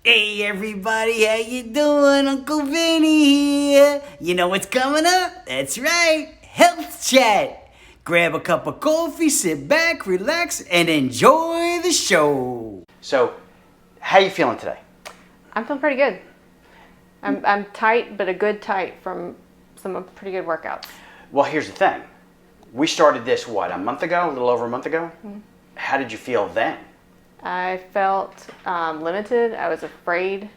Hey everybody, how you doing? Uncle Vinny here. You know what's coming up? That's right, Health Chat. Grab a cup of coffee, sit back, relax, and enjoy the show. So, how you feeling today? I'm feeling pretty good. I'm tight, but a good tight from some pretty good workouts. Well, here's the thing. We started this, a month ago? A little over a month ago? Mm-hmm. How did you feel then? I felt limited. I was afraid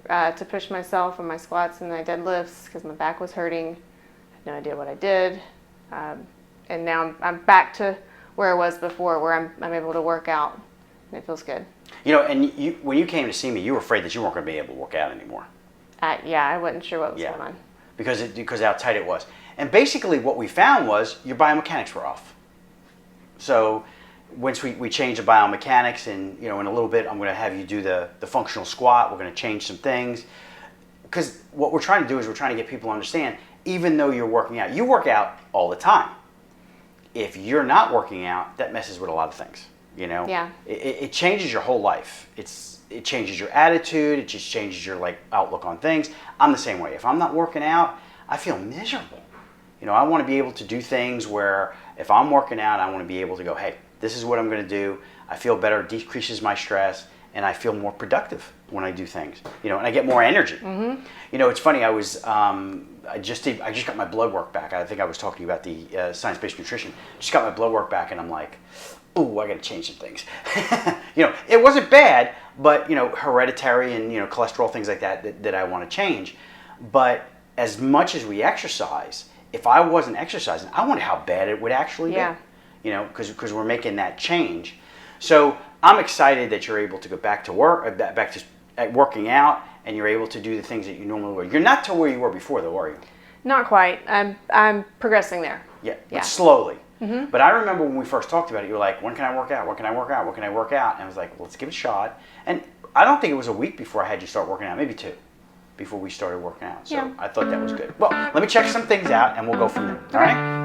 to push myself on my squats and my deadlifts because my back was hurting. I had no idea what I did. And now I'm back to where I was before, where I'm able to work out, and it feels good. You know, and when you came to see me, you were afraid that you weren't going to be able to work out anymore. Yeah, I wasn't sure what was going on. Because how tight it was. And basically what we found was your biomechanics were off. So once we changed the biomechanics, and in a little bit I'm going to have you do the functional squat. We're going to change some things. Because what we're trying to do is we're trying to get people to understand, even though you're working out, you work out all the time. If you're not working out, that messes with a lot of things. Yeah. It changes your whole life. It changes your attitude. It just changes your outlook on things. I'm the same way. If I'm not working out, I feel miserable. I want to be able to do things where if I'm working out, I want to be able to go, hey, this is what I'm going to do. I feel better, decreases my stress, and I feel more productive when I do things. And I get more energy. Mm-hmm. It's funny. I just got my blood work back. I think I was talking about the science-based nutrition. Just got my blood work back, and I'm like, ooh, I got to change some things. It wasn't bad, but hereditary and cholesterol, things like that I want to change. But as much as we exercise, if I wasn't exercising, I wonder how bad it would actually be. Because we're making that change. So I'm excited that you're able to go back to work, back to working out, and you're able to do the things that you normally were. You're not to where you were before, though, are you? Not quite. I'm progressing there. Yeah, but slowly. Mm-hmm. But I remember when we first talked about it, you were like, when can I work out? When can I work out? When can I work out? And I was like, well, let's give it a shot. And I don't think it was a week before I had you start working out, maybe 2, before we started working out. So I thought that was good. Well, let me check some things out, and we'll go from there. All right?